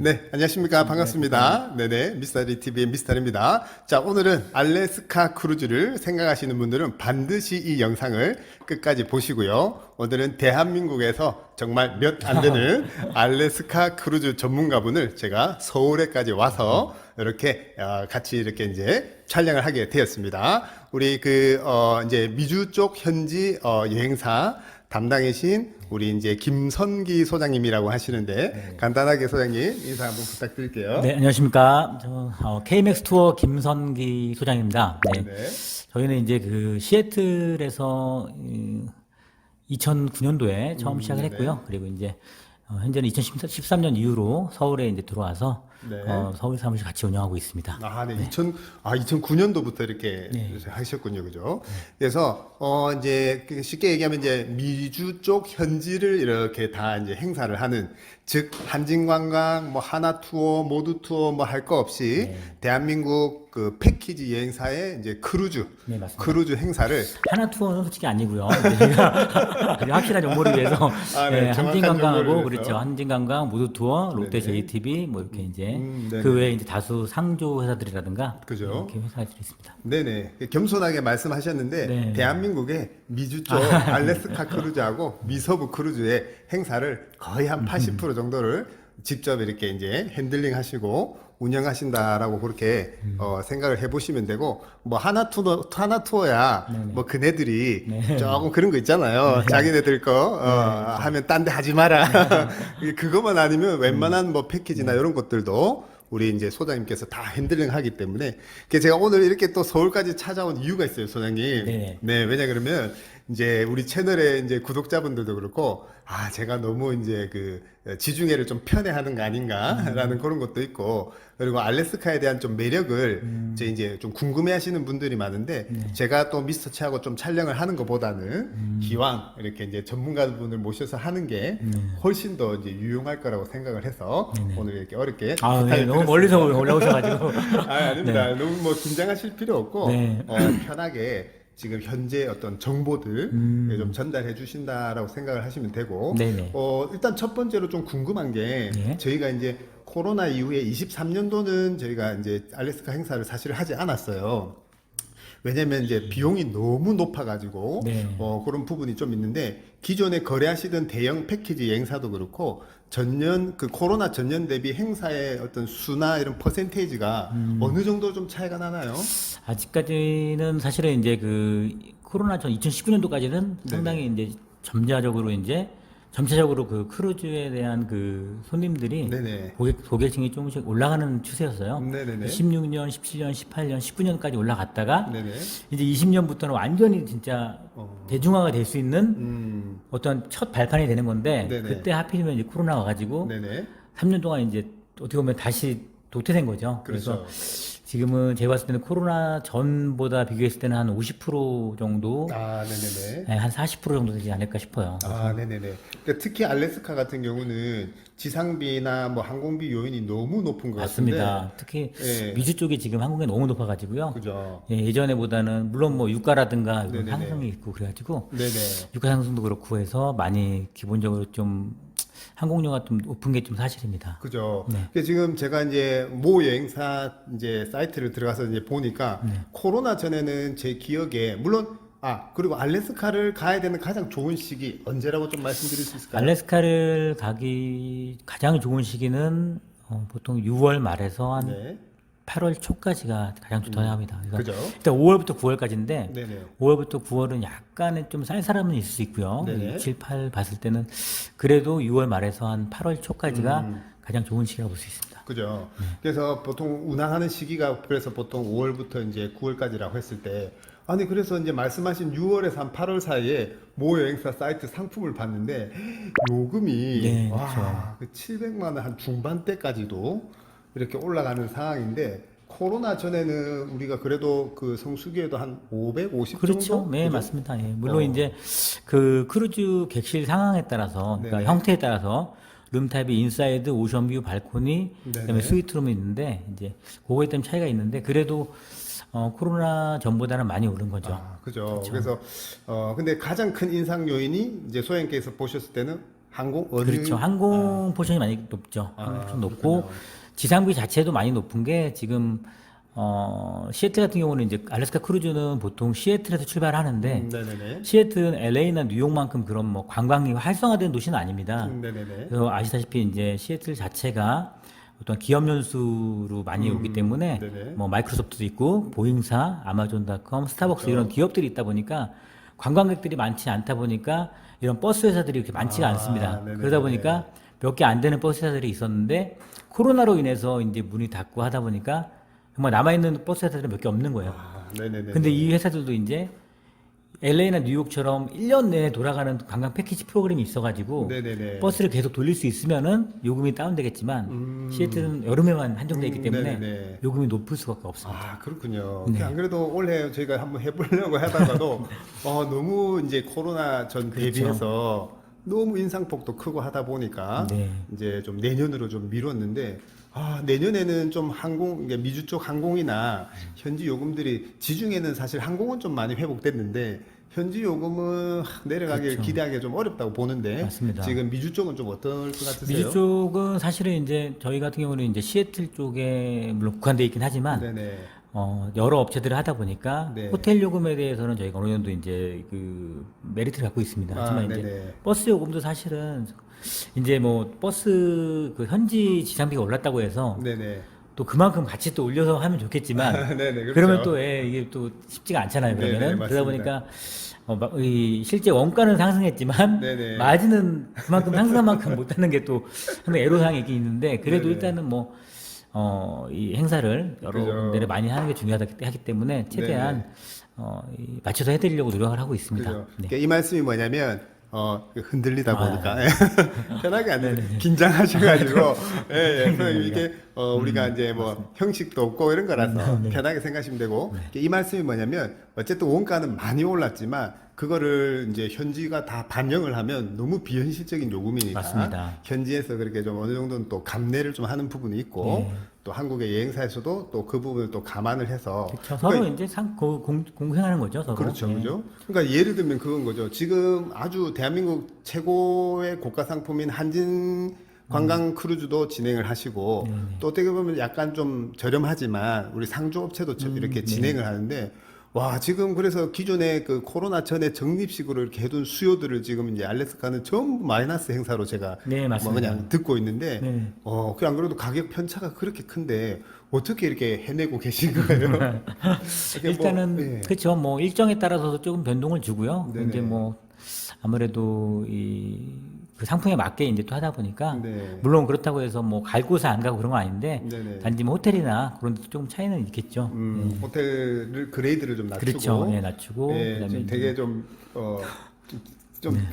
네, 안녕하십니까. 반갑습니다. 네네. 미스터리 TV의 미스터리입니다. 자, 오늘은 알래스카 크루즈를 생각하시는 분들은 반드시 이 영상을 끝까지 보시고요. 오늘은 대한민국에서 정말 몇 안 되는 알래스카 크루즈 전문가분을 제가 서울에까지 와서 이렇게 같이 이렇게 이제 촬영을 하게 되었습니다. 우리 이제 미주 쪽 현지 여행사 담당이신 우리 이제 김선기 소장님이라고 하시는데 간단하게 소장님 인사 한번 부탁드릴게요. 네, 안녕하십니까. KMX 투어 김선기 소장입니다. 네. 네. 저희는 이제 시애틀에서 2009년도에 처음 시작을 네네. 했고요. 그리고 이제 현재는 2013년 이후로 서울에 이제 들어와서 네. 서울 사무실 같이 운영하고 있습니다. 아, 네. 2009년도부터 이렇게 하셨군요. 그죠? 그래서, 이제, 쉽게 얘기하면 이제 미주 쪽 현지를 이렇게 다 이제 행사를 하는, 즉, 한진관광, 뭐, 하나투어, 모두투어, 뭐, 할 거 없이, 대한민국 그 패키지 여행사의 이제 크루즈, 네, 맞습니다. 크루즈 행사를 하나 투어는 솔직히 아니고요. 저희가 아주 확실한 정보를 위해서 네, 정확한 한진관광하고 정보를 그렇죠. 위해서. 한진관광, 모두투어, 롯데 네네. JTB 뭐 이렇게 이제 네네. 그 외에 이제 다수 상조 회사들이라든가 그죠. 이렇게 회사들이 있습니다. 네네. 겸손하게 말씀하셨는데, 네. 대한민국의 미주 쪽 알래스카 크루즈하고 미서부 크루즈의 행사를 거의 한 80% 정도를 직접 이렇게 이제 핸들링 하시고 운영하신다라고 그렇게 생각을 해보시면 되고, 뭐 하나 투어야 뭐 그네들이 조금 그런 거 있잖아요. 자기네들 거 하면 딴 데 하지 마라. 그것만 아니면 웬만한 뭐 패키지나 이런 것들도 우리 이제 소장님께서 다 핸들링 하기 때문에 제가 오늘 이렇게 또 서울까지 찾아온 이유가 있어요, 소장님. 네. 네, 왜냐 그러면 이제 우리 채널의 이제 구독자분들도 그렇고 제가 너무 이제 지중해를 좀 편애하는 거 아닌가라는 그런 것도 있고, 그리고 알래스카에 대한 좀 매력을 이제 좀 궁금해하시는 분들이 많은데 제가 또 미스터치하고 좀 촬영을 하는 것보다는 기왕 이렇게 이제 전문가분을 모셔서 하는 게 훨씬 더 이제 유용할 거라고 생각을 해서 오늘 이렇게 어렵게 네, 부탁을 너무 멀리서 올라오셔가지고 아닙니다. 너무 뭐 긴장하실 필요 없고 네. 편하게 지금 현재 어떤 정보들 좀 전달해 주신다라고 생각을 하시면 되고, 네네. 일단 첫 번째로 좀 궁금한 게 네. 저희가 이제 코로나 이후에 23년도는 저희가 이제 알래스카 행사를 사실 하지 않았어요. 왜냐면 이제 비용이 너무 높아가지고 네. 그런 부분이 좀 있는데, 기존에 거래하시던 대형 패키지 여행사도 그렇고 전년 코로나 전년 대비 행사의 어떤 수나 이런 퍼센테이지가 어느 정도 좀 차이가 나나요? 아직까지는 사실은 이제 코로나 전 2019년도까지는 상당히 이제 점차적으로 크루즈에 대한 손님들이 네네. 고객층이 조금씩 올라가는 추세였어요. 네네네. 16년, 17년, 18년, 19년까지 올라갔다가 네네. 이제 20년부터는 완전히 진짜 대중화가 될 수 있는 어떤 첫 발판이 되는 건데, 네네. 그때 하필이면 이제 코로나가 와가지고 네네. 3년 동안 이제 어떻게 보면 다시 도태된 거죠. 그렇죠. 그래서 지금은 제가 봤을 때는 코로나 전보다 비교했을 때는 한 50% 정도, 네네네. 한 40% 정도 되지 않을까 싶어요. 네네네. 그러니까 특히 알래스카 같은 경우는 지상비나 뭐 항공비 요인이 너무 높은 것 맞습니다. 특히 예. 미주 쪽이 지금 한국에 너무 높아가지고요. 같은데. 그죠. 예전에보다는 물론 뭐 유가라든가 이런 네네네. 상승이 있고 그래가지고 네네. 유가 상승도 그렇고 해서 많이 기본적으로 좀 항공료가 좀 높은 게 좀 사실입니다. 그죠. 네. 그러니까 지금 제가 이제 모 여행사 이제 사이트를 들어가서 이제 보니까 코로나 전에는 제 기억에 물론 그리고 알래스카를 가야 되는 가장 좋은 시기 언제라고 좀 말씀드릴 수 있을까요? 알래스카를 가기 가장 좋은 시기는 보통 6월 말에서 한 네. 8월 초까지가 가장 좋다고 합니다. 그래서 그죠. 일단 5월부터 9월까지인데 네네. 5월부터 9월은 약간의 좀 쌀쌀함은 있을 수 있고요. 네네. 6, 7, 8 봤을 때는 그래도 6월 말에서 한 8월 초까지가 가장 좋은 시기라고 볼 수 있습니다. 그죠. 그래서 보통 운항하는 시기가 그래서 보통 5월부터 이제 9월까지라고 했을 때 그래서 이제 말씀하신 6월에서 한 8월 사이에 모 여행사 사이트 상품을 봤는데 요금이 네, 그 700만 원 한 중반대까지도 이렇게 올라가는 상황인데, 코로나 전에는 우리가 그래도 성수기에도 한 550 그렇죠. 정도? 네, 그죠? 맞습니다. 예. 물론 이제 크루즈 객실 상황에 따라서, 그러니까 네네. 형태에 따라서 룸타입이 인사이드, 오션뷰, 발코니, 그다음에 네네. 스위트룸이 있는데 이제 그거에 따른 차이가 있는데 그래도 코로나 전보다는 많이 오른 거죠. 그죠. 그래서 근데 가장 큰 인상 요인이 이제 소장님께서 보셨을 때는 항공 어느 그렇죠. 항공 포션이 많이 높죠. 좀 높고 그렇군요. 지상비 자체도 많이 높은 게 지금 시애틀 같은 경우는 이제 알래스카 크루즈는 보통 시애틀에서 출발하는데 네네네. 시애틀은 LA나 뉴욕만큼 그런 뭐 관광이 활성화된 도시는 아닙니다. 네네네. 그래서 아시다시피 이제 시애틀 자체가 어떤 기업 연수로 많이 오기 때문에 네네. 뭐 마이크로소프트도 있고 보잉사, 아마존닷컴, 스타벅스 그렇죠. 이런 기업들이 있다 보니까 관광객들이 많지 않다 보니까 이런 버스 회사들이 이렇게 많지가 않습니다. 네네네. 그러다 보니까 몇 개 안 되는 버스 회사들이 있었는데 코로나로 인해서 이제 문이 닫고 하다 보니까 정말 남아있는 버스 회사들은 몇 개 없는 거예요. 네네네. 근데 이 회사들도 이제 LA나 뉴욕처럼 1년 내내 돌아가는 관광 패키지 프로그램이 있어가지고 네네네. 버스를 계속 돌릴 수 있으면은 요금이 다운되겠지만 시애틀은 여름에만 한정돼 있기 때문에 네네네. 요금이 높을 수밖에 없습니다. 아, 그렇군요. 네. 안 그래도 올해 저희가 한번 해보려고 하다가도 너무 이제 코로나 전 그렇죠. 대비해서 너무 인상폭도 크고 하다 보니까 네. 이제 좀 내년으로 좀 미뤘는데 내년에는 좀 항공, 이게 미주 쪽 항공이나 현지 요금들이 지중해는 사실 항공은 좀 많이 회복됐는데 현지 요금은 내려가길 그렇죠. 기대하기 좀 어렵다고 보는데 맞습니다. 지금 미주 쪽은 좀 어떨 것 같으세요? 미주 쪽은 사실은 이제 저희 같은 경우는 이제 시애틀 쪽에 물론 국한돼 있긴 하지만 네네. 여러 업체들을 하다 보니까 네. 호텔 요금에 대해서는 저희가 어느 정도 이제 그 메리트를 갖고 있습니다. 하지만 이제 네네. 버스 요금도 사실은 이제 뭐 버스 그 현지 지상비가 올랐다고 해서 네네. 또 그만큼 같이 또 올려서 하면 좋겠지만 네네. 그렇죠. 그러면 또 이게 또 쉽지가 않잖아요. 네네, 그러면은 맞습니다. 그러다 보니까 이 실제 원가는 상승했지만 네네. 마진은 그만큼 상승한 만큼 못하는 게 또 상당히 애로사항이 있긴 있는데 그래도 네네. 일단은 뭐 이 행사를 여러 그죠. 군데를 많이 하는 게 중요하기 때문에 최대한 맞춰서 해드리려고 노력을 하고 있습니다. 그죠. 네. 그러니까 이 말씀이 뭐냐면 흔들리다 아, 보니까 편하게 안 되는 긴장하셔가지고 그래서 이게 우리가 이제 뭐 형식도 없고 이런 거라서 편하게 생각하시면 되고 이 말씀이 뭐냐면 어쨌든 원가는 많이 올랐지만 그거를 이제 현지가 다 반영을 하면 너무 비현실적인 요금이니까 맞습니다. 현지에서 그렇게 좀 어느 정도는 또 감내를 좀 하는 부분이 있고 또 한국의 여행사에서도 또 그 부분을 또 감안을 해서 그렇죠. 서로 이제 공생하는 거죠. 서로. 그렇죠, 네. 그죠? 그러니까 예를 들면 그건 거죠. 지금 아주 대한민국 최고의 고가 상품인 한진 관광 크루즈도 진행을 하시고 또 어떻게 보면 약간 좀 저렴하지만 우리 상조업체도 이렇게 진행을 하는데 와 지금 그래서 기존에 그 코로나 전에 적립식으로 이렇게 해둔 수요들을 지금 이제 알래스카는 전부 마이너스 행사로 제가 네, 뭐 맞습니다. 그냥 듣고 있는데 네. 그안 그래도 가격 편차가 그렇게 큰데 어떻게 이렇게 해내고 계신 거예요? 이렇게 뭐, 일단은 그렇죠. 뭐 일정에 따라서도 조금 변동을 주고요. 네네. 이제 뭐 아무래도 그 상품에 맞게 이제 또 하다 보니까 네. 물론 그렇다고 해서 뭐 갈 곳에 안 가고 그런 건 아닌데 네네. 단지 뭐 호텔이나 그런 데 조금 차이는 있겠죠. 호텔 그레이드를 좀 낮추고 그렇죠. 예, 낮추고 그다음에 좀 이제 되게 좀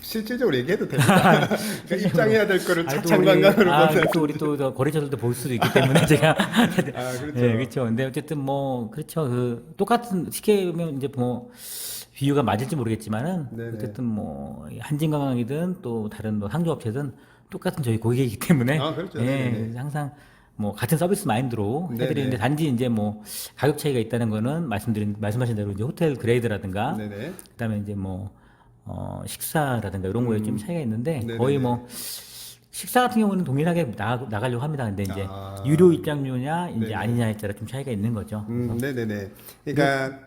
실질적으로 얘기해도 됩니다. 그러니까 입장해야 될 거를 아니, 또 차창 관광으로 보는. 또 우리 또 거래처들도 볼 수도 있기 때문에 제가 그렇죠. 예, 그렇죠. 근데 어쨌든 뭐 그렇죠. 그 똑같은 쉽게 보면 이제 뭐 비유가 맞을지 모르겠지만은 네네. 어쨌든 뭐 한진관광이든 또 다른 뭐 상조업체든 똑같은 저희 고객이기 때문에 그렇죠. 예, 네네. 항상 뭐 같은 서비스 마인드로 네네. 해드리는데 단지 이제 뭐 가격 차이가 있다는 거는 말씀하신 대로 이제 호텔 그레이드라든가 네네. 그다음에 이제 뭐 식사라든가 이런 거에 좀 차이가 있는데 네네네. 거의 뭐 식사 같은 경우는 동일하게 나가려고 합니다. 근데 이제 아. 유료 입장료냐 이제 네네. 아니냐에 따라 좀 차이가 있는 거죠. 네네네. 그러니까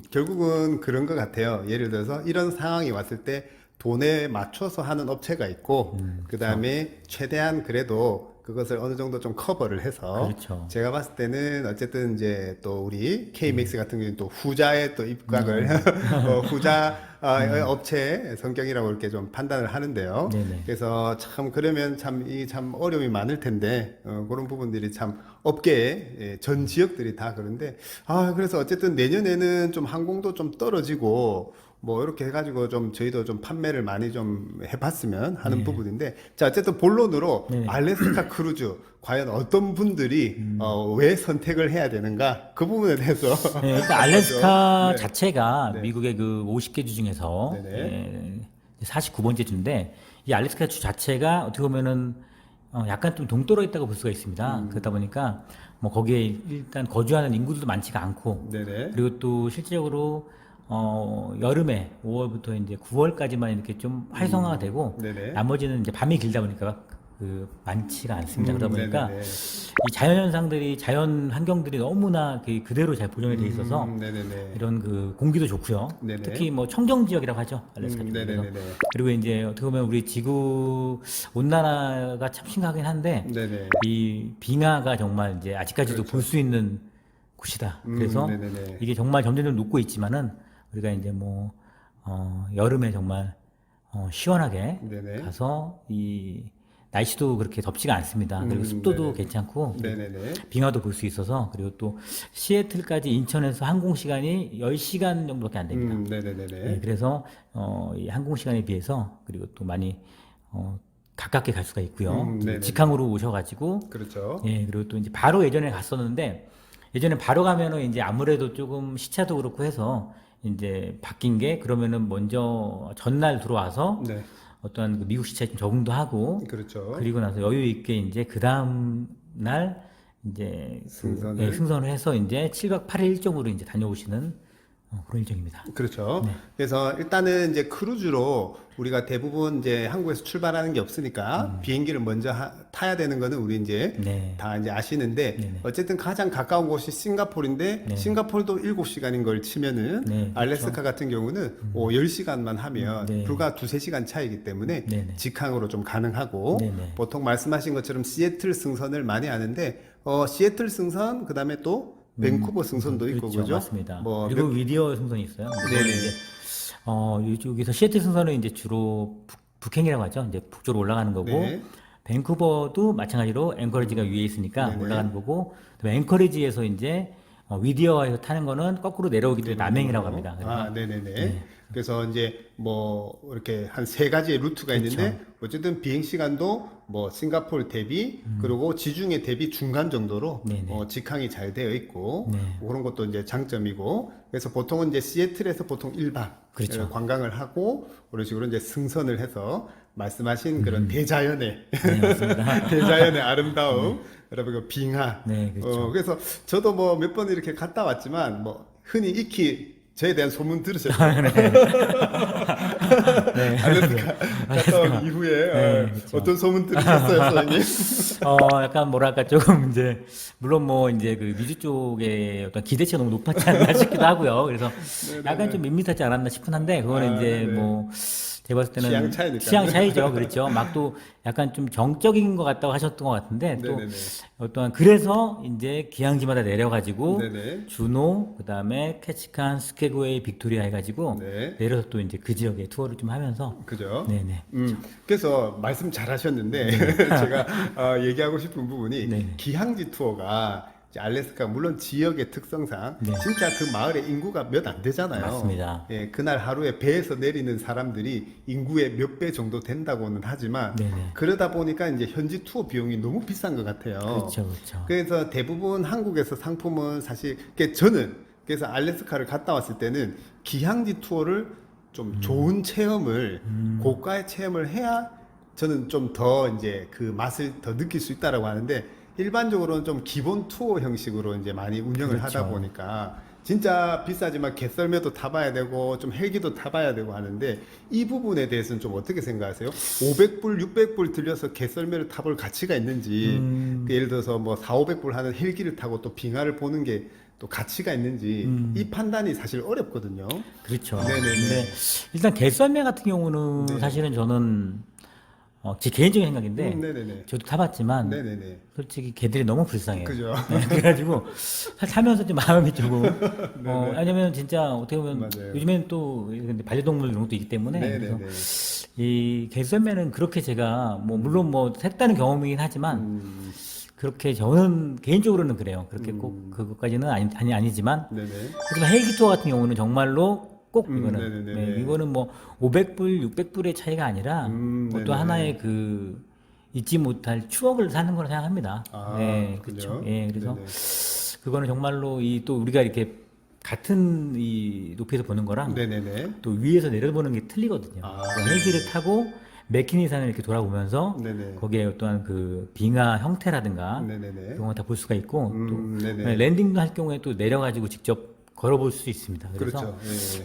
결국은 그런 것 같아요. 예를 들어서 이런 상황이 왔을 때 돈에 맞춰서 하는 업체가 있고 그 다음에 최대한 그래도 그것을 어느 정도 좀 커버를 해서 그렇죠. 제가 봤을 때는 어쨌든 이제 또 우리 KMX 같은 경우는 또 후자의 또 입각을 후자 업체 성격이라고 이렇게 좀 판단을 하는데요. 네네. 그래서 참 그러면 참 어려움이 많을 텐데 그런 부분들이 참 업계에 전 지역들이 다 그런데 그래서 어쨌든 내년에는 좀 항공도 좀 떨어지고 뭐 이렇게 해가지고 좀 저희도 좀 판매를 많이 좀 해봤으면 하는 부분인데 자 어쨌든 본론으로 네. 알래스카 크루즈 과연 어떤 분들이 왜 선택을 해야 되는가 그 부분에 대해서 네, 일단 알래스카 네. 자체가 네. 미국의 그 50개 주 중에서 네네. 49번째 주인데 이 알래스카 주 자체가 어떻게 보면은 약간 좀 동떨어 있다고 볼 수가 있습니다. 그러다 보니까 뭐 거기에 일단 거주하는 인구들도 많지가 않고 네네. 그리고 또 실질적으로 여름에 5월부터 이제 9월까지만 이렇게 좀 활성화가 되고 네네. 나머지는 이제 밤이 길다 보니까 많지가 않습니다. 그러다 보니까 네네네. 이 자연 현상들이 자연 환경들이 너무나 그대로 잘 보존이 돼 있어서 네네네. 이런 공기도 좋고요. 네네. 특히 뭐 청정 지역이라고 하죠. 알래스카 쪽에서. 네네네. 그리고 이제 어떻게 보면 우리 지구 온난화가 참 심각하긴 한데 네네. 이 빙하가 정말 이제 아직까지도 볼 수 있는 곳이다. 그래서 네네네. 이게 정말 점점 녹고 있지만은 우리가 이제 뭐 여름에 정말 시원하게 네네. 가서 이 날씨도 그렇게 덥지가 않습니다. 그리고 습도도 네네. 괜찮고 네네네. 빙하도 볼 수 있어서 그리고 또 시애틀까지 인천에서 항공 시간이 10시간 정도밖에 안 됩니다. 네네네네. 네, 그래서 이 항공 시간에 비해서 그리고 또 많이 가깝게 갈 수가 있고요. 네네네. 직항으로 오셔가지고 그렇죠. 예, 그리고 또 이제 바로 예전에 갔었는데 예전에 바로 가면은 이제 아무래도 조금 시차도 그렇고 해서 이제 바뀐 게 그러면은 먼저 전날 들어와서 네. 어떠한 미국 시차에 좀 적응도 하고 그렇죠. 그리고 나서 여유 있게 이제 그 다음 날 이제 승선을 해서 이제 7박 8일 일정으로 이제 다녀오시는 그런 일정입니다. 그렇죠. 그래서 일단은 이제 크루즈로 우리가 대부분 이제 한국에서 출발하는 게 없으니까 비행기를 먼저 타야 되는 거는 우리 이제 네. 다 이제 아시는데 네네. 어쨌든 가장 가까운 곳이 싱가포르인데 네. 싱가포르도 7시간인 걸 치면은 네, 알래스카 같은 경우는 10시간만 하면 네. 불과 2-3시간 차이기 때문에 네네. 직항으로 좀 가능하고 네네. 보통 말씀하신 것처럼 시애틀 승선을 많이 하는데 시애틀 승선 그다음에 또 밴쿠버 승선도 있고 그렇죠, 그죠? 맞습니다. 뭐 그리고 위디어 승선이 있어요. 네네. 이쪽에서 시애틀 승선은 이제 주로 북행이라고 하죠. 이제 북쪽으로 올라가는 거고 네. 밴쿠버도 마찬가지로 앵커리지가 위에 있으니까 네네. 올라가는 거고 그다음에 앵커리지에서 이제 위디어에서 타는 거는 거꾸로 내려오기 때문에 남행이라고 합니다. 그래서 아, 네네네. 그래서 이제 뭐 이렇게 한 3가지의 루트가 있는데 어쨌든 비행 시간도 뭐 싱가포르 대비 그리고 지중해 대비 중간 정도로 네네. 직항이 잘 되어 있고 네. 뭐 그런 것도 이제 장점이고 그래서 보통은 이제 시애틀에서 보통 1박 그렇죠. 관광을 하고 그런 식으로 이제 승선을 해서 말씀하신 그런 대자연의 네, 맞습니다. 대자연의 아름다움 여러분 그 빙하 네, 그렇죠. 그래서 저도 뭐 몇 번 이렇게 갔다 왔지만 뭐 흔히 익히 저에 대한 소문 들으셨어요? 네. 알래스카 갔다 온 이후에 네, 그렇죠. 어떤 소문 들으셨어요, 선생님? 약간 뭐랄까 조금 이제 물론 뭐 이제 그 미주 쪽에 어떤 기대치가 너무 높았지 않나 싶기도 하고요. 그래서 약간 좀 밋밋하지 않았나 싶긴 한데 그거는 이제 네네. 뭐 제가 봤을 때는 취향 차이니까요. 취향 차이죠. 그렇죠. 막 또 약간 좀 정적인 것 같다고 하셨던 것 같은데 또 네네네. 어떠한 그래서 이제 기항지마다 내려가지고 네네. 주노 그다음에 캐치칸 스케그웨이 빅토리아 해가지고 네. 내려서 또 이제 그 지역에 투어를 좀 하면서 그죠? 네네. 그래서 말씀 잘 하셨는데, 제가 얘기하고 싶은 부분이, 네. 기항지 투어가, 이제 알래스카, 물론 지역의 특성상, 네. 진짜 그 마을의 인구가 몇 안 되잖아요. 맞습니다. 예, 그날 하루에 배에서 내리는 사람들이 인구의 몇 배 정도 된다고는 하지만, 네네. 그러다 보니까 이제 현지 투어 비용이 너무 비싼 것 같아요. 그렇죠, 그렇죠. 그래서 대부분 한국에서 상품은 사실, 저는, 그래서 알래스카를 갔다 왔을 때는 기항지 투어를 좀 좋은 체험을 고가의 체험을 해야 저는 좀 더 이제 그 맛을 더 느낄 수 있다라고 하는데 일반적으로는 좀 기본 투어 형식으로 이제 많이 운영을 그렇죠. 하다 보니까 진짜 비싸지만 개썰매도 타봐야 되고 좀 헬기도 타봐야 되고 하는데 이 부분에 대해서는 좀 어떻게 생각하세요? 500불, 600불 들여서 개썰매를 타볼 가치가 있는지 그 예를 들어서 뭐 4, 500불 하는 헬기를 타고 또 빙하를 보는 게 또 가치가 있는지 이 판단이 사실 어렵거든요. 그렇죠. 네네네. 근데 일단 개썰매 같은 경우는 네. 사실은 저는 제 개인적인 생각인데 네네네. 저도 타봤지만 네네네. 솔직히 개들이 너무 불쌍해요. 그죠. 네, 그래가지고 타면서 좀 마음이 조금 왜냐면 진짜 어떻게 보면 맞아요. 요즘에는 또 근데 반려동물 이런 것도 있기 때문에 그래서 네네네. 이 개썰매는 그렇게 제가 뭐 물론 뭐 색다른 경험이긴 하지만 그렇게 저는 개인적으로는 그래요. 그렇게 꼭 그것까지는 아니지만 네네. 하지만 헬기 투어 같은 경우는 정말로 꼭 이거는 네네네. 네, 이거는 뭐 500불, 600불의 차이가 아니라 네네. 또 하나의 그 잊지 못할 추억을 사는 거라 생각합니다. 아, 네, 그죠? 그렇죠. 예, 그래서 네네. 그거는 정말로 이 또 우리가 이렇게 같은 이 높이에서 보는 거랑 네네네. 또 위에서 내려보는 게 틀리거든요. 아, 그 헬기를 타고 맥키니산을 이렇게 돌아보면서 네네. 거기에 어떠한 그 빙하 형태라든가 네네네. 그런 거 다 볼 수가 있고 또 네네. 랜딩도 할 경우에 또 내려가지고 직접 걸어볼 수 있습니다. 그래서 그렇죠.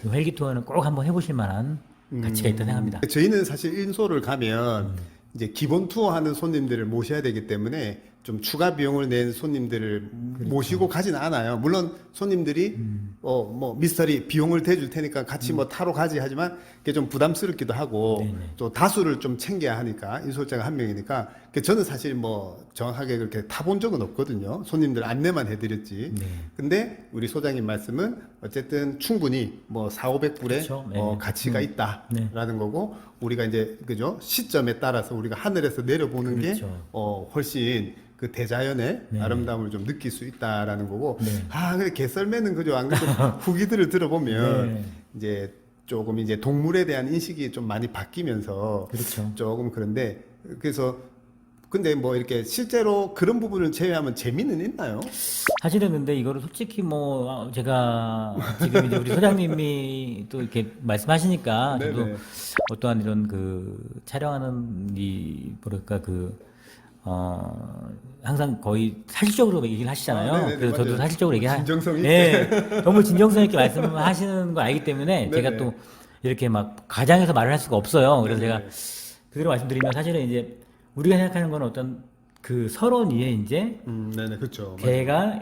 예. 이 헬기 투어는 꼭 한번 해보실 만한 가치가 있다고 생각합니다. 저희는 사실 인소를 가면 이제 기본 투어 하는 손님들을 모셔야 되기 때문에 좀 추가 비용을 낸 손님들을 모시고 가지는 않아요. 물론 손님들이 뭐 미스터리 비용을 대줄 테니까 같이 뭐 타러 가지 하지만 그게 좀 부담스럽기도 하고 네네. 또 다수를 좀 챙겨야 하니까 인솔자가 한 명이니까 저는 사실 뭐 정확하게 그렇게 타본 적은 없거든요. 손님들 안내만 해드렸지. 네. 근데 우리 소장님 말씀은 어쨌든 충분히 뭐 4,500불의 그렇죠. 네. 가치가 네. 있다라는 거고 우리가 이제 그죠 시점에 따라서 우리가 하늘에서 내려보는 게 그렇죠. 훨씬 그 대자연의 네. 아름다움을 좀 느낄 수 있다라는 거고 네. 근데 개썰매는 그죠 안 그래도 후기들을 들어보면 네. 이제 조금 이제 동물에 대한 인식이 좀 많이 바뀌면서 그렇죠. 조금 그런데 그래서 근데 뭐 이렇게 실제로 그런 부분을 제외하면 재미는 있나요? 사실은 근데 이거를 솔직히 뭐 제가 지금 이제 우리 소장님이 또 이렇게 말씀하시니까 저도 네네. 어떠한 이런 그 촬영하는 이 뭐랄까 항상 거의 사실적으로 얘기를 하시잖아요. 네네네, 그래서 저도 맞아요. 사실적으로 진정성 있게. 예, 너무 진정성 있게 말씀하시는 걸 알기 때문에 제가 네네. 또 이렇게 막 과장해서 말을 할 수가 없어요. 그래서 네네. 제가 그대로 말씀드리면 사실은 이제 우리가 생각하는 건 어떤 그 설원 위에 이제 네네 그렇죠. 개가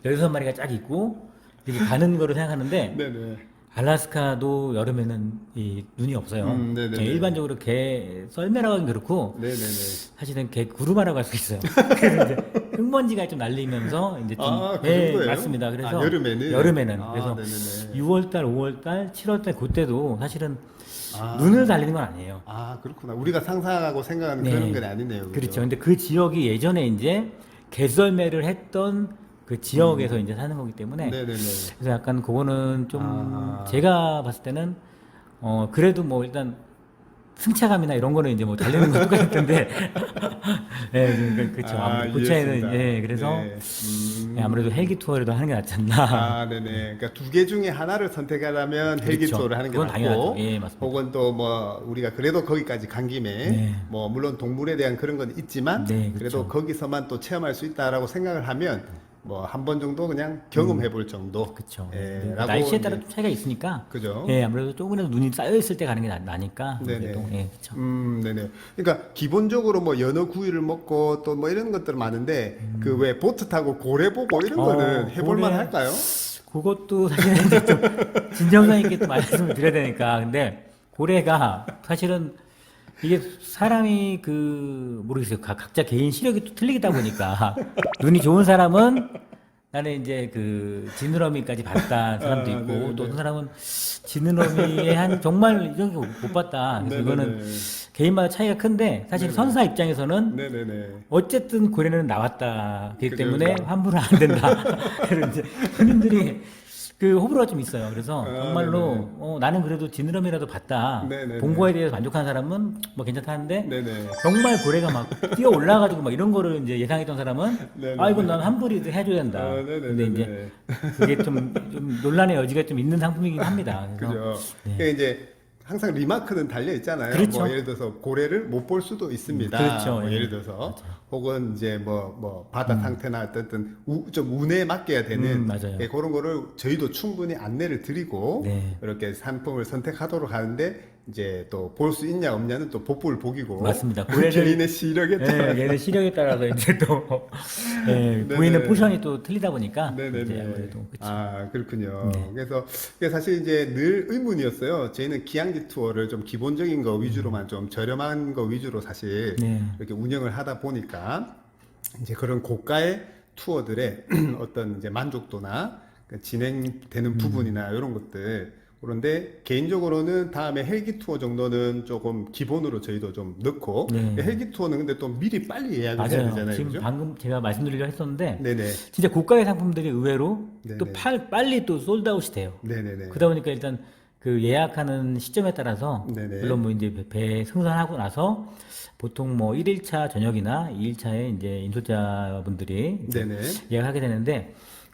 16마리가 쫙 있고 이렇게 가는 거로 생각하는데 네네. 알라스카도 여름에는 이 눈이 없어요. 네네네. 일반적으로 개 썰매라고 하긴 그렇고 네네네. 사실은 개 구루마라고 할 수 있어요. 그래서 이제 흙먼지가 좀 날리면서 이제 좀 그 정도예요? 맞습니다. 그래서 여름에는 그래서 네네네. 6월달, 5월달, 7월달 그때도 사실은 아. 눈을 달리는 건 아니에요. 그렇구나. 우리가 상상하고 생각하는 그런 건 아니네요. 그렇죠. 근데 그 지역이 예전에 이제 개썰매를 했던 그 지역에서 이제 사는 거기 때문에 네네네. 그래서 약간 그거는 좀 제가 봤을 때는 그래도 뭐 일단 승차감이나 이런 거는 이제 뭐 달리는 거 똑같을 텐데 그렇죠. 아무래도 그 차이는 이해했습니다. 그래서 네. 아무래도 헬기 투어라도 하는 게 낫지 않나. 네네. 그러니까 두 개 중에 하나를 선택하려면 헬기 그렇죠. 투어를 하는 게 그건 낫고, 당연하죠. 예, 맞습니다. 혹은 또 뭐 우리가 그래도 거기까지 간 김에 네. 뭐 물론 동물에 대한 그런 건 있지만 네, 그래도 그렇죠. 거기서만 또 체험할 수 있다라고 생각을 하면 뭐 한 번 정도 그냥 경험해볼 정도. 그렇죠. 예, 라고 날씨에 따라 이제- 좀 차이가 있으니까. 그죠? 예, 아무래도 조금이라도 눈이 쌓여 있을 때 가는 게 나니까. 네네. 그래도, 예, 그렇죠. 네네. 그러니까 기본적으로 뭐 연어 구이를 먹고 또 뭐 이런 것들 많은데 그 왜 보트 타고 고래 보고 이런 거는 해볼만 고래? 할까요? 그것도 사실은 이제 좀 진정성 있게 또 말씀을 드려야 되니까. 근데 고래가 사실은 이게 사람이 모르겠어요. 각자 개인 시력이 또 틀리다 보니까 눈이 좋은 사람은 나는 이제 지느러미까지 봤다 사람도 있고 네네네. 또 어떤 사람은 지느러미에 한 정말 이런 거 못 봤다. 그래서 이거는 네네네. 개인마다 차이가 큰데 사실 선사 입장에서는 네네네. 어쨌든 고래는 나왔다. 그렇기 그죠, 때문에 그죠. 환불은 안 된다. 그래서 이제 손님들이 호불호가 좀 있어요. 그래서 정말로 나는 그래도 지느러미라도 봤다. 네네네. 본 거에 대해서 만족하는 사람은 뭐 괜찮다는데 네네. 정말 고래가 막 뛰어 올라가지고 막 이런 거를 이제 예상했던 사람은 네네네. 이건 난 환불이 해줘야 된다. 네네네. 근데 이제 그게 좀 논란의 여지가 좀 있는 상품이긴 합니다. 그래서 그죠. 그러니까 이제 항상 리마크는 달려 있잖아요. 그렇죠. 뭐 예를 들어서 고래를 못 볼 수도 있습니다. 그렇죠. 뭐 예. 예를 들어서 혹은 이제 뭐 바다 상태나 어떤 좀 운에 맡겨야 되는 맞아요. 예, 그런 거를 저희도 충분히 안내를 드리고 네. 이렇게 상품을 선택하도록 하는데 이제 또 볼 수 있냐 없냐는 또 복불 복이고 맞습니다. 그 고래를- 개인의 시력에 따라 얘는 시력에 따라서 이제 또 네네. 보이는 포션이 또 틀리다 보니까 네네네. 이제 아무래도 그치. 그렇군요. 네. 그래서 그게 사실 이제 늘 의문이었어요. 저희는 기항지 투어를 좀 기본적인 거 위주로만 좀 저렴한 거 위주로 사실 네. 이렇게 운영을 하다 보니까 이제 그런 고가의 투어들의 어떤 이제 만족도나 그 진행되는 부분이나 이런 것들 그런데 개인적으로는 다음에 헬기 투어 정도는 조금 기본으로 저희도 좀 넣고 네. 헬기 투어는 근데 또 미리 빨리 예약을 해야 맞아요. 되잖아요. 지금 그죠? 방금 제가 말씀드리려 했었는데 네네. 진짜 고가의 상품들이 의외로 네네. 또 빨리 또 솔드아웃이 돼요. 네네네. 그러다 보니까 일단 예약하는 시점에 따라서 네네. 물론 뭐 이제 배 승선하고 나서 보통 뭐 1일차 저녁이나 2일차에 이제 인솔자분들이 이제 네네. 예약하게 되는데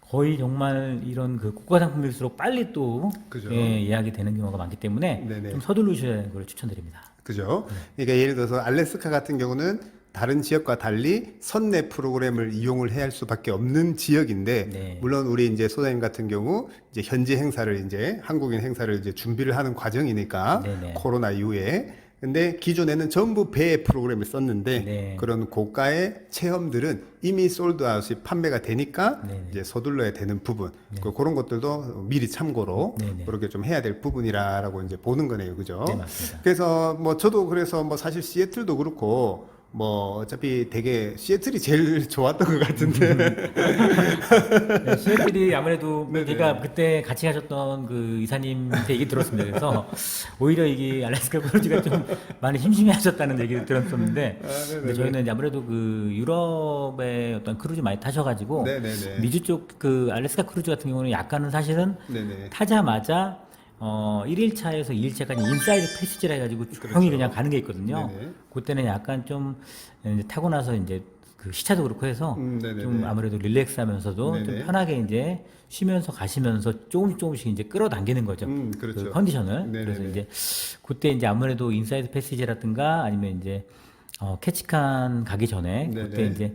거의 정말 이런 고가 상품일수록 빨리 또 그죠. 예약이 되는 경우가 많기 때문에 네네. 좀 서두르셔야 하는 걸 추천드립니다. 그죠? 그러니까 예를 들어서 알래스카 같은 경우는 다른 지역과 달리 선내 프로그램을 이용을 해야 할 수밖에 없는 지역인데 네. 물론 우리 이제 소장님 같은 경우 이제 현지 행사를 이제 한국인 행사를 이제 준비를 하는 과정이니까 네네. 코로나 이후에 근데 기존에는 전부 배 프로그램을 썼는데 네. 그런 고가의 체험들은 이미 솔드아웃이 판매가 되니까 네네. 이제 서둘러야 되는 부분 그런 것들도 미리 참고로 네네. 그렇게 좀 해야 될 부분이라고 이제 보는 거네요, 그죠? 네, 맞습니다. 그래서 뭐 저도 그래서 뭐 사실 시애틀도 그렇고 뭐 어차피 되게 시애틀이 제일 좋았던 것 같은데 네, 시애틀이 아무래도 네네. 제가 그때 같이 가셨던 그 이사님한테 얘기 들었습니다. 그래서 오히려 이게 알래스카 크루즈가 좀 많이 심심해 하셨다는 얘기를 들었었는데 근데 저희는 이제 아무래도 그 유럽의 어떤 크루즈 많이 타셔가지고 네네네. 미주 쪽 그 알래스카 크루즈 같은 경우는 약간은 사실은 네네. 타자마자 1일차에서 2일차까지 인사이드 패시지라 해가지고 조용히 그냥 가는 게 있거든요. 네네. 그때는 약간 좀 이제 타고 나서 이제 그 시차도 그렇고 해서 네네네. 좀 아무래도 릴렉스하면서도 좀 네네. 편하게 이제 쉬면서 가시면서 조금씩 이제 끌어당기는 거죠. 그렇죠. 그 컨디션을. 네네네. 그래서 이제 그때 이제 아무래도 인사이드 패시지라든가 아니면 이제 캐치칸 가기 전에 그때 네네. 이제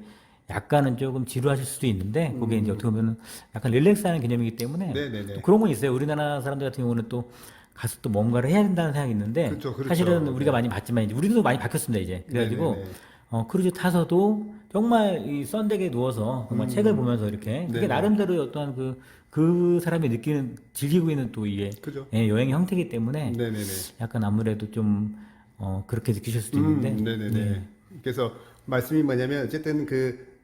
약간은 조금 지루하실 수도 있는데 그게 이제 어떻게 보면 약간 릴렉스하는 개념이기 때문에 네네네. 또 그런 건 있어요. 우리나라 사람들 같은 경우는 또 가서 또 뭔가를 해야 된다는 생각이 있는데 그렇죠, 그렇죠. 사실은 네. 우리가 많이 봤지만 이제 우리도 많이 바뀌었습니다 이제. 그래가지고 네네네. 크루즈 타서도 정말 이 썬덱에 누워서 정말 책을 보면서 이렇게 그게 네네. 나름대로 어떤 그 사람이 느끼는 즐기고 있는 또 이게 그죠. 여행 형태이기 때문에 네네네. 약간 아무래도 좀 그렇게 느끼실 수도 있는데 네네네. 그래서 말씀이 뭐냐면 어쨌든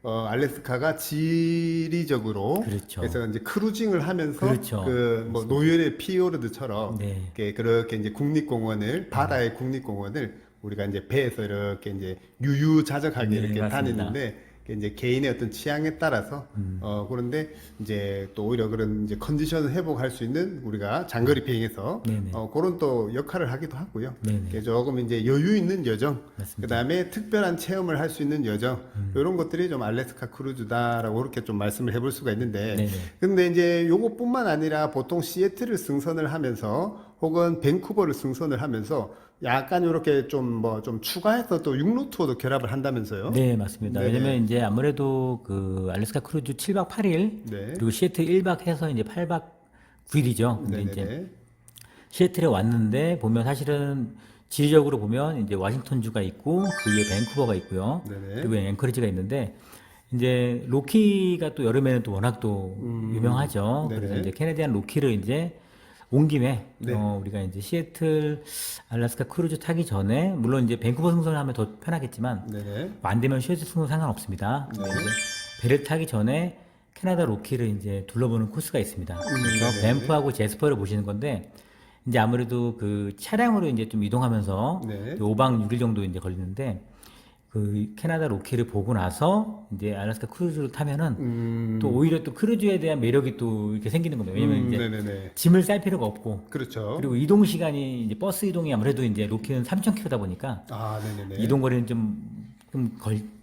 알래스카가 지리적으로 그렇죠. 그래서 이제 크루징을 하면서 그렇죠. 그 뭐 노열의 피오르드처럼 네. 이렇게 그렇게 이제 국립공원을 바다의 국립공원을 우리가 이제 배에서 이렇게 이제 유유자적하게 네, 이렇게 맞습니다. 다니는데 그게 이제 개인의 어떤 취향에 따라서 그런데 이제 또 오히려 그런 이제 컨디션을 회복할 수 있는 우리가 장거리 비행에서 네네. 그런 또 역할을 하기도 하고요. 네네. 그게 조금 이제 여유 있는 여정, 맞습니다. 그 다음에 특별한 체험을 할 수 있는 여정, 이런 것들이 좀 알래스카 크루즈다라고 그렇게 좀 말씀을 해볼 수가 있는데, 네네. 근데 이제 요것뿐만 아니라 보통 시애틀을 승선을 하면서 혹은 밴쿠버를 승선을 하면서 약간 이렇게 좀 좀 추가해서 또 육로 투어도 결합을 한다면서요? 네, 맞습니다. 네네. 왜냐면 이제 아무래도 그 알래스카 크루즈 7박 8일 네. 그리고 시애틀 1박 해서 이제 8박 9일이죠. 근데 이제 네네네. 시애틀에 왔는데 보면 사실은 지리적으로 보면 이제 워싱턴주가 있고 그 위에 밴쿠버가 있고요. 네네. 그리고 앵커리지가 있는데 이제 로키가 또 여름에는 또 워낙 또 유명하죠. 네네. 그래서 이제 캐네디안 로키를 이제 온 김에 네. 우리가 이제 시애틀 알래스카 크루즈 타기 전에 물론 이제 밴쿠버 승선을 하면 더 편하겠지만 네네. 안 되면 시애틀 승선 상관없습니다. 네. 이제 배를 타기 전에 캐나다 로키를 이제 둘러보는 코스가 있습니다. 그래서 네네. 밴프하고 제스퍼를 보시는 건데 이제 아무래도 그 차량으로 이제 좀 이동하면서 네. 5박 6일 정도 이제 걸리는데 그 캐나다 로키를 보고 나서 이제 알래스카 크루즈를 타면은 또 오히려 또 크루즈에 대한 매력이 또 이렇게 생기는 겁니다. 왜냐면 이제 네네네. 짐을 쌀 필요가 없고 그렇죠. 그리고 이동 시간이 이제 버스 이동이 아무래도 이제 로키는 3,000km다 보니까 아, 네네네. 이동 거리는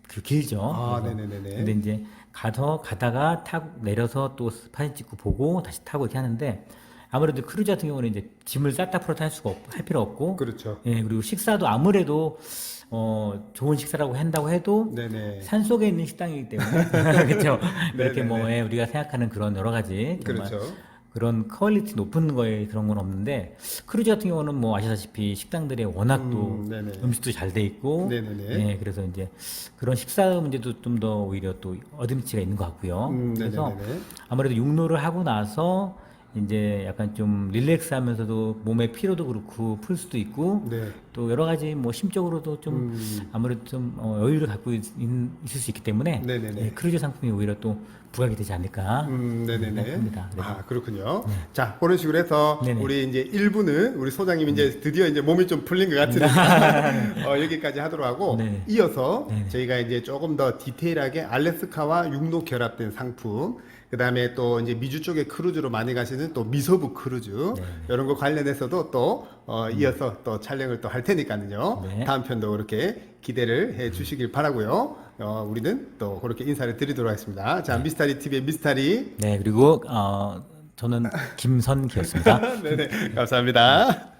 그 길죠. 아, 그래서 네네네네. 근데 이제 가다가 타고 내려서 또 사진 찍고 보고 다시 타고 이렇게 하는데 아무래도 크루즈 같은 경우는 이제 짐을 쌌다 풀었다 할 필요 없고 그렇죠. 예, 그리고 식사도 아무래도 좋은 식사라고 한다고 해도 네네. 산 속에 있는 식당이기 때문에 그렇죠. 이렇게 네네네. 뭐 우리가 생각하는 그런 여러 가지 정말 그렇죠. 그런 퀄리티 높은 거에 그런 건 없는데 크루즈 같은 경우는 뭐 아시다시피 식당들이 워낙 또 네네. 음식도 잘 돼 있고 네네네. 예, 그래서 이제 그런 식사 문제도 좀 더 오히려 또 어드미치가 있는 것 같고요. 그래서 네네네. 아무래도 육로를 하고 나서 이제 약간 좀 릴렉스하면서도 몸의 피로도 그렇고 풀 수도 있고 네. 또 여러 가지 뭐 심적으로도 좀 아무래도 좀 여유를 갖고 있을 수 있기 때문에 네네네. 예, 크루즈 상품이 오히려 또 부각이 되지 않을까 네네네. 생각합니다. 그래서. 아, 그렇군요. 자, 그런 식으로 해서 네네. 우리 이제 1부는 우리 소장님이 이제 드디어 이제 몸이 좀 풀린 것 같으니까 여기까지 하도록 하고 네네. 이어서 네네. 저희가 이제 조금 더 디테일하게 알래스카와 육로 결합된 상품 그 다음에 또 이제 미주 쪽에 크루즈로 많이 가시는 또 미서부 크루즈 이런 거 관련해서도 또 이어서 또 촬영을 또 할 테니까요. 네. 다음 편도 그렇게 기대를 해 주시길 바라고요. 우리는 또 그렇게 인사를 드리도록 하겠습니다. 자, 미스터리 TV의 미스터리. 네, 그리고 저는 김선기였습니다. 네네, 감사합니다.